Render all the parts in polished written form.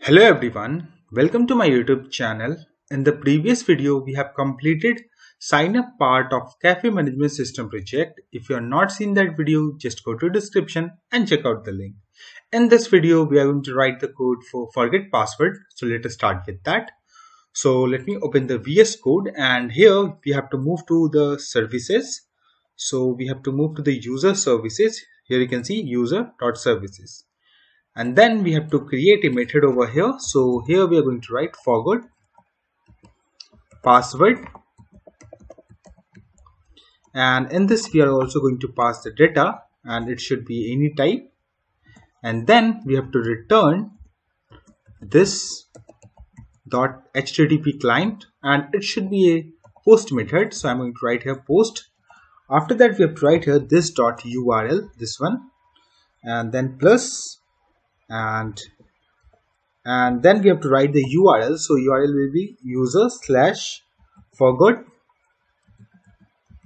Hello everyone, welcome to my YouTube channel. In the previous video, we have completed sign up part of Cafe Management System project. If you have not seen that video, just go to description and check out the link. In this video, we are going to write the code for forget password. So let us start with that. So let me open the VS Code, and here we have to move to the services. So we have to move to the user services. Here you can see user.services. And then we have to create a method over here. So here we are going to write forgot password, and in this we are also going to pass the data, and it should be any type. And then we have to return this .http client, and it should be a post method. So I'm going to write here post. After that we have to write here this .url, this one, and then plus, and then we have to write the URL. So URL will be user/forgot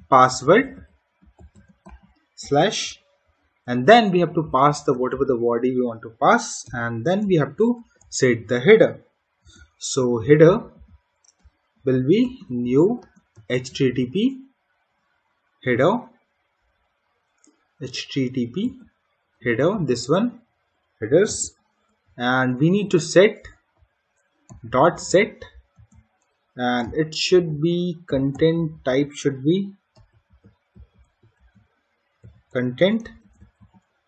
password slash, and then we have to pass the whatever the body we want to pass, and then we have to set the header. So header will be new http header, this one, headers, and we need to set .set, and it should be content type, should be content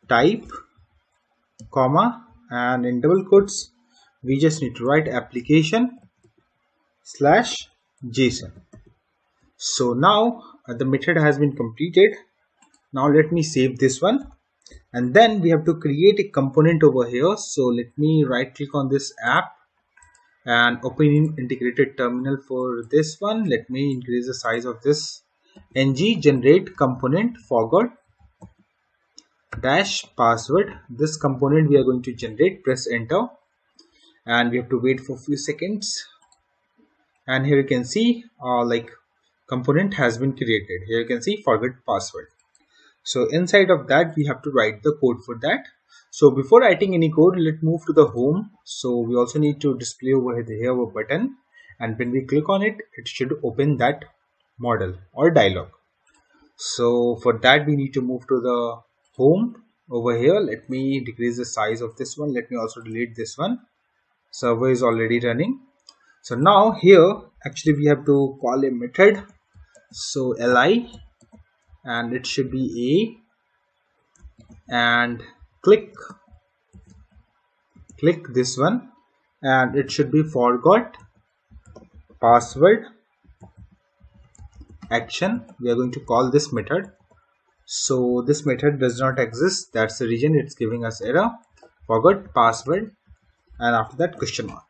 type, comma, and in double quotes we just need to write application/JSON. So now the method has been completed. Now let me save this one, and then we have to create a component over here. So let me right click on this app and open in integrated terminal. For this one, let me increase the size of this. ng generate component forgot dash password. This component we are going to generate. Press enter, and we have to wait for a few seconds, and here you can see component has been created. Here you can see forget password. So inside of that we have to write the code for that. So before writing any code, let's move to the home. So we also need to display over here a button, and when we click on it, it should open that model or dialog. So for that we need to move to the home over here. Let me decrease the size of this one. Let me also delete this one. Server is already running. So now here actually we have to call a method. So li, and it should be a, and click this one, and it should be forgot password action. We are going to call this method. So this method does not exist, that's the reason it's giving us error. Forgot password, and after that question mark.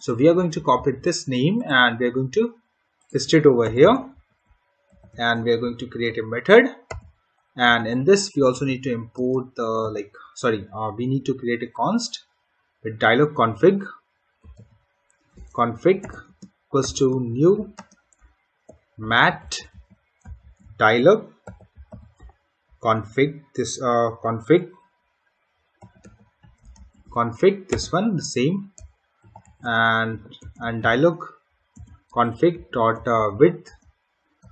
So we are going to copy this name, and we are going to paste it over here, and we are going to create a method. And in this we also need to import the we need to create a const with dialog config equals to new mat dialog config, this config this one, the same, and dialog config dot width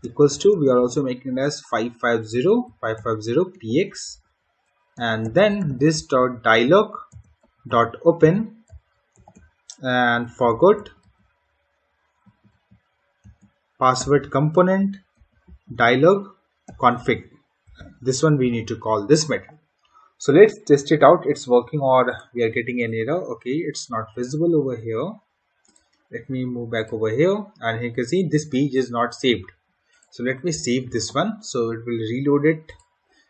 equals to, we are also making it as 550 px, and then this dot dialog dot open, and forgot password component dialog config. This one we need to call this method. So let's test it out, it's working or we are getting an error. Okay, it's not visible over here. Let me move back over here, and you can see this page is not saved. So let me save this one, so it will reload it,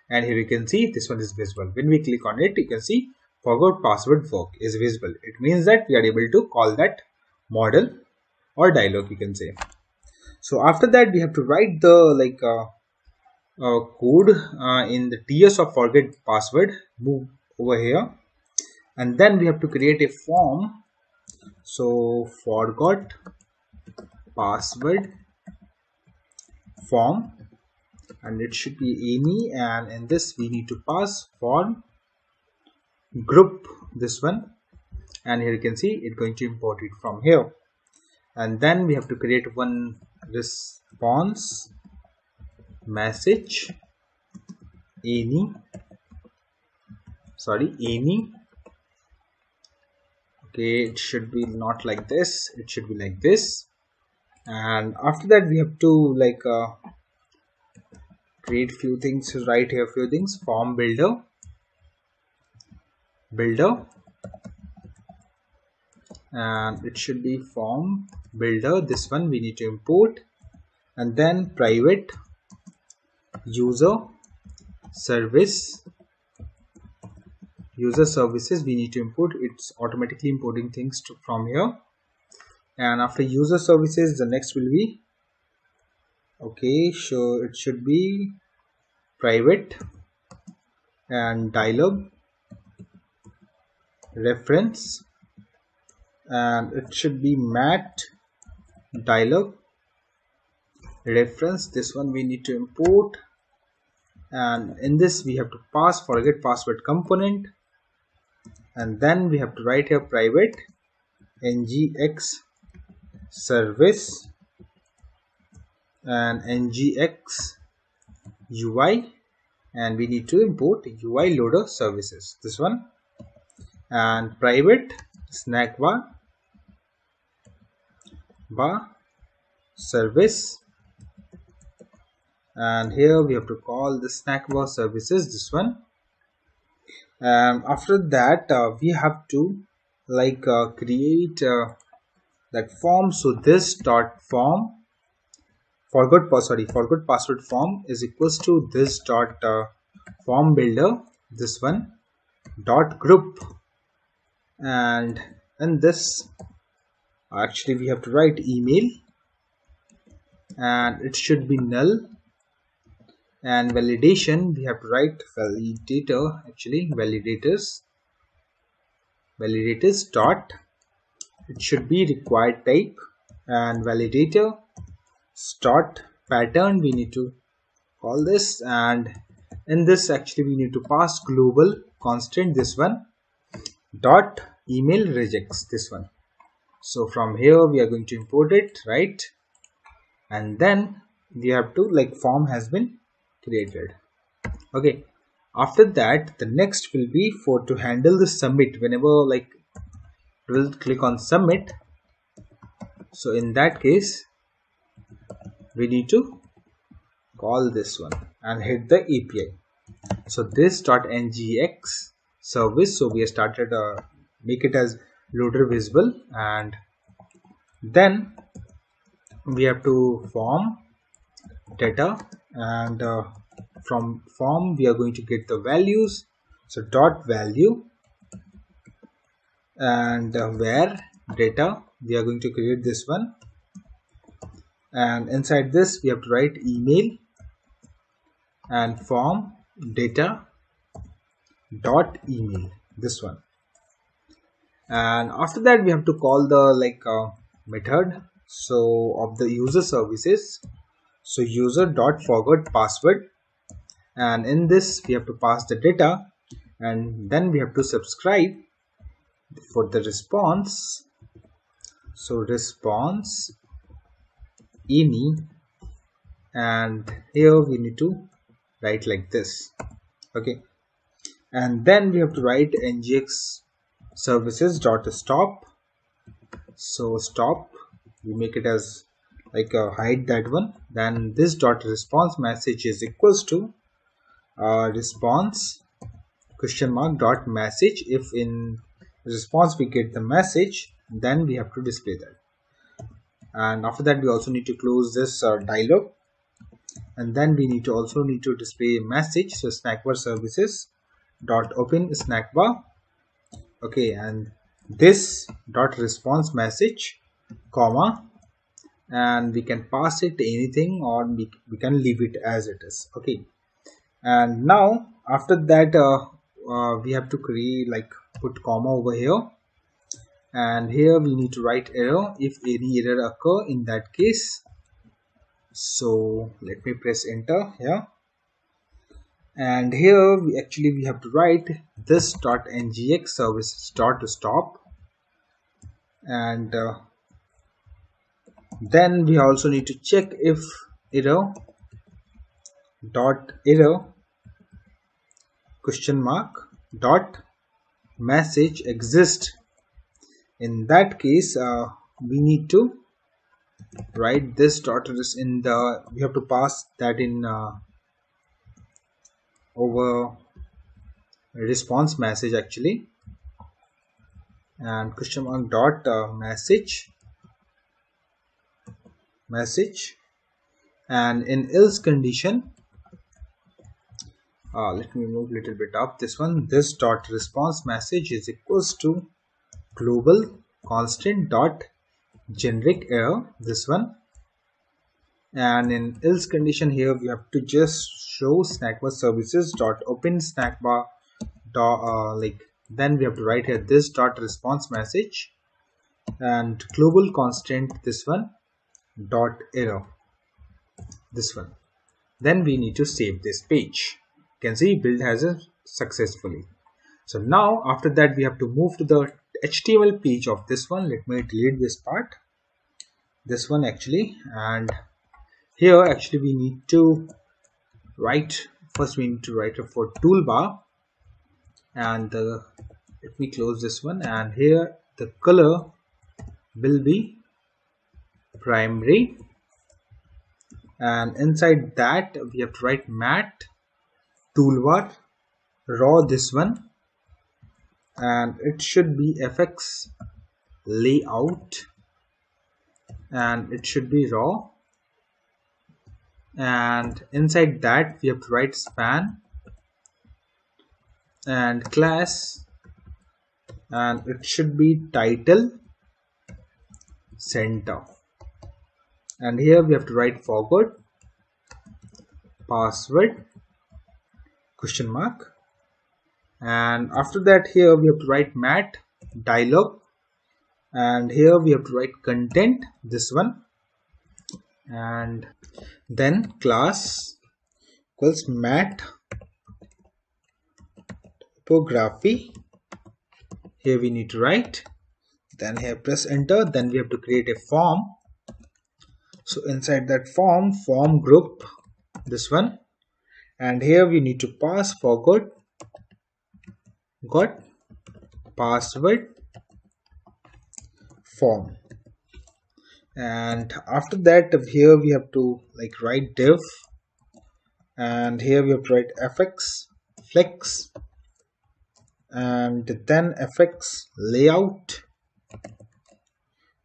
and here you can see this one is visible. When we click on it, you can see forgot password work is visible. It means that we are able to call that model or dialog, you can say. So after that we have to write the code in the TS of forget password. Move over here, and then we have to create a form. So forgot password form, and it should be any, and in this we need to pass form group, this one, and here you can see it's going to import it from here. And then we have to create one response message any okay, it should be not like this, it should be like this. And after that we have to like create few things, right here few things, form builder, and it should be form builder, this one we need to import. And then private user services we need to import, it's automatically importing things from here. And after user services, the next will be okay, so it should be private and dialog reference, and it should be mat dialog reference, this one we need to import. And in this we have to pass forget password component, and then we have to write here private ngx service and ngx ui, and we need to import ui loader services, this one. And private snack bar service, and here we have to call the snack bar services, this one. After that we have to like create that form. So this dot form forgot password form is equals to this dot form builder, this one dot group. And in this actually we have to write email, and it should be null. And validation we have to write validator, actually validators dot, it should be required type, and validator dot pattern we need to call this. And in this actually we need to pass global constant, this one dot email regex, this one. So from here we are going to import it, right? And then we have to like form has been created. Okay, after that the next will be for to handle the submit, whenever like we'll click on submit. So in that case we need to call this one and hit the API. So this .ngx service, so we have started make it as loader visible, and then we have to form data, and from form we are going to get the values. So dot value, and where data we are going to create this one, and inside this we have to write email and form data dot email, this one. And after that we have to call the like method so of the user services. So user dot forgot password, and in this we have to pass the data, and then we have to subscribe for the response. So response any, and here we need to write like this. Okay, and then we have to write ngx services dot stop. So stop we make it as like hide that one. Then this dot response message is equals to response question mark dot message. If in response we get the message, then we have to display that. And after that we also need to close this dialog, and then we need to also display a message. So snack bar services dot open snack bar. Okay, and this dot response message comma, and we can pass it anything, or we can leave it as it is. Okay, and now after that we have to create like put comma over here, and here we need to write error if any error occur in that case. So let me press enter here, and here we have to write this .ngx services dot stop. and then we also need to check if error dot error question mark dot message exists. In that case, we need to write this dot in the, we have to pass that in over response message actually, and question mark dot message, and in else condition, let me move a little bit up this one, this dot response message is equals to global constant dot generic error, this one. And in else condition here we have to just show snackbar services dot open snackbar dot then we have to write here this dot response message and global constant, this one, dot error, this one. Then we need to save this page. You can see build has a successfully. So now after that we have to move to the HTML page of this one. Let me delete this part, this one actually, and here actually we need to write, first we need to write it for toolbar, and let me close this one, and here the color will be primary, and inside that we have to write mat toolbar raw, this one, and it should be fx layout, and it should be raw, and inside that we have to write span and class, and it should be title center, and here we have to write forward password question mark, and after that here we have to write mat dialog, and here we have to write content, this one, and then class equals mat typography, here we need to write, then here press enter, then we have to create a form. So inside that form group, this one, and here we need to pass forward got password form, and after that here we have to write div, and here we have to write fx flex, and then fx layout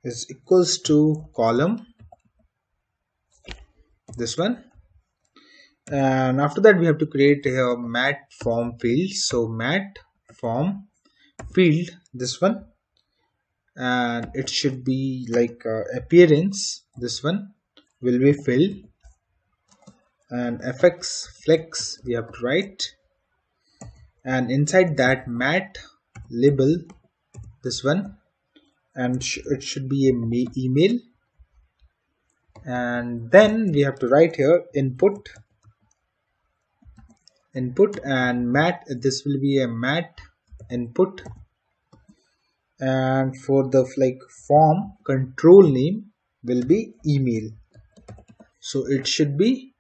is equals to column, this one, and after that we have to create a mat form field, so mat form field, this one, and it should be appearance, this one will be filled, and fx flex we have to write, and inside that mat label, this one, and it should be a email, and then we have to write here input, and mat, this will be a mat input, and for the form control name will be email, so it should be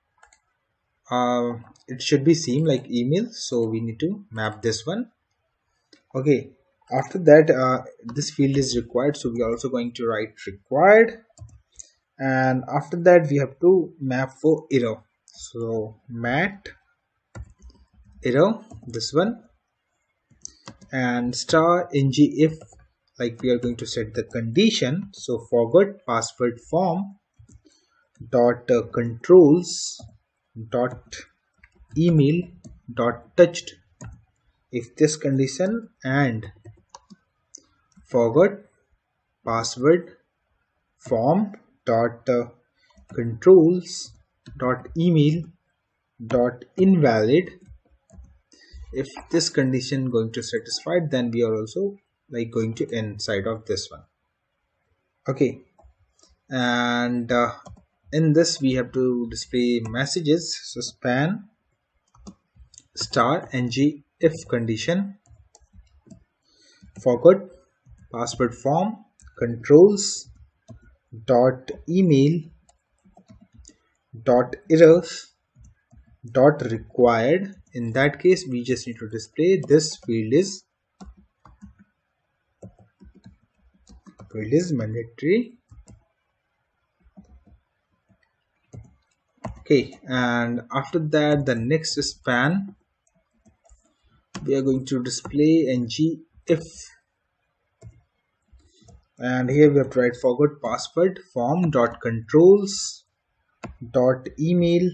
same like email, so we need to map this one. Okay, after that this field is required, so we are also going to write required, and after that we have to map for error, so mat error, this one, and star ng if we are going to set the condition, so forward password form dot controls dot email dot touched if this condition, and forward password form dot controls dot email dot invalid if this condition going to satisfied, then we are also going to inside of this one. Okay, and in this we have to display messages, so span star ng if condition forward password form controls dot email dot errors dot required. In that case, we just need to display this field is mandatory. Okay, and after that, the next span, we are going to display ng if, and here we have to write forgot password form dot controls dot email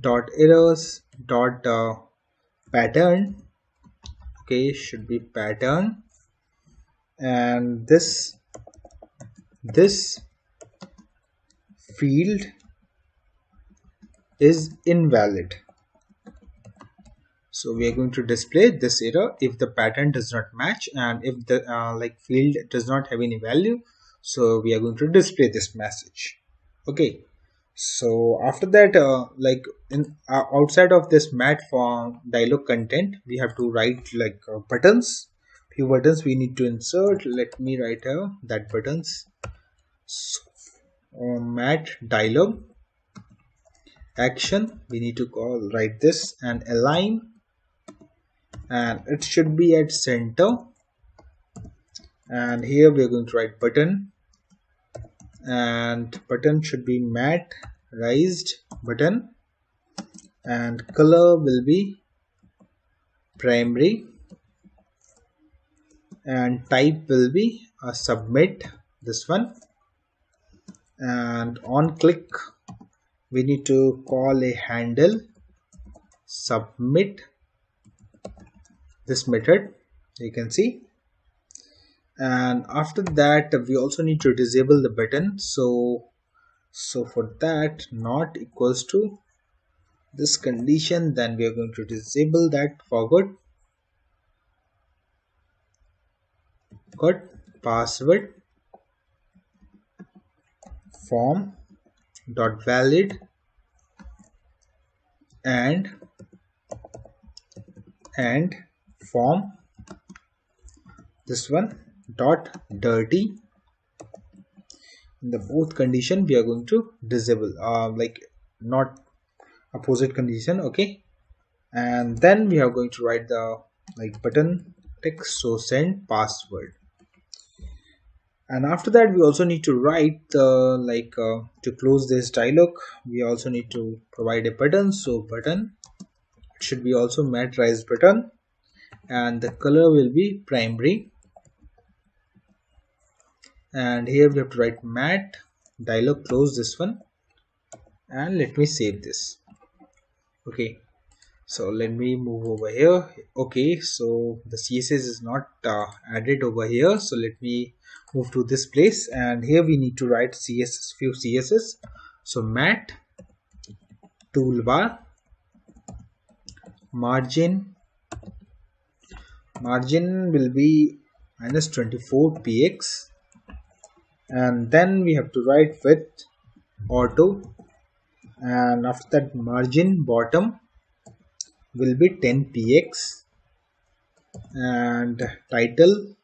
dot errors dot pattern. Okay, should be pattern, and this field is invalid. So we are going to display this error if the pattern does not match, and if the field does not have any value. So we are going to display this message. Okay. So after that, outside of this mat form dialog content, we have to write buttons. Few buttons we need to insert. Let me write here that buttons. So, mat dialog action. We need to write this and align, and it should be at center. And here we are going to write button, and button should be matte raised button, and color will be primary, and type will be a submit, this one. And on click we need to call a handle submit, this method you can see. And after that, we also need to disable the button. So for that, not equals to this condition, then we are going to disable that forgot password form dot valid and form, this one dot dirty. In the both condition we are going to disable, not opposite condition. Okay, and then we are going to write the button text, so send password. And after that, we also need to write to close this dialog, we also need to provide a button. So button, it should be also matte raised button, and the color will be primary. And here we have to write matte dialog, close this one, and let me save this. Okay, so let me move over here. Okay, so the CSS is not added over here, so let me move to this place, and here we need to write CSS, few CSS. So matte toolbar margin will be -24 px, and then we have to write width auto, and after that margin bottom will be 10 px, and title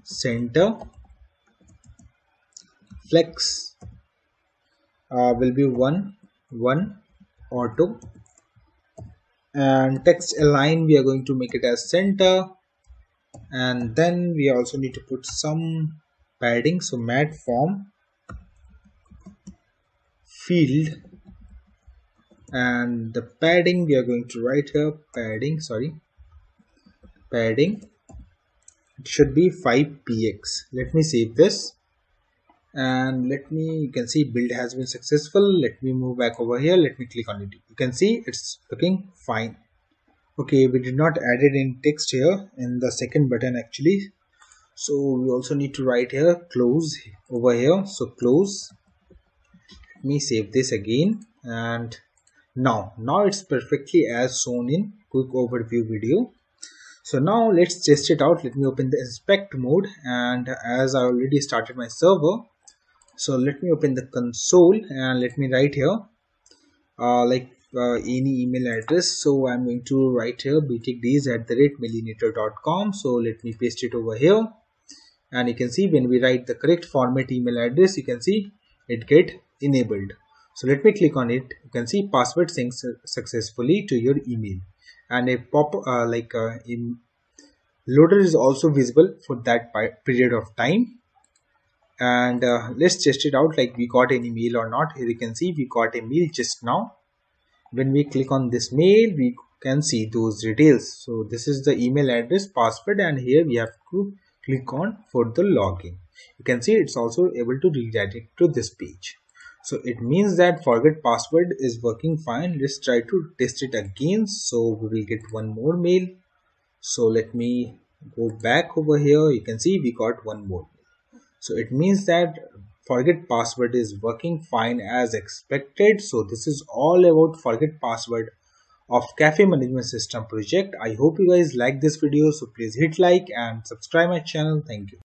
center flex will be 1 auto, and text align we are going to make it as center. And then we also need to put some padding, so mat form field, and the padding we are going to write here padding, it should be 5 px. Let me save this, and you can see build has been successful. Let me move back over here, let me click on it. You can see it's looking fine. Okay, we did not add it in text here in the second button actually, so we also need to write here close over here. So close, let me save this again, and now it's perfectly as shown in quick overview video. So now let's test it out. Let me open the inspect mode, and as I already started my server, so let me open the console and let me write here any email address. So I'm going to write here btechdays@millinator.com. So let me paste it over here, and you can see when we write the correct format email address, you can see it get enabled. So let me click on it. You can see password syncs successfully to your email, and a pop in loader is also visible for that period of time. And let's test it out, like we got any mail or not. Here you can see we got a mail just now. When we click on this mail, we can see those details. So this is the email address, password, and here we have to click on for the login. You can see it's also able to redirect to this page. So it means that forget password is working fine. Let's try to test it again. So we will get one more mail. So let me go back over here. You can see we got one more. So it means that forget password is working fine as expected. So this is all about forget password of cafe management system project. I hope you guys like this video. So please hit like and subscribe my channel. Thank you.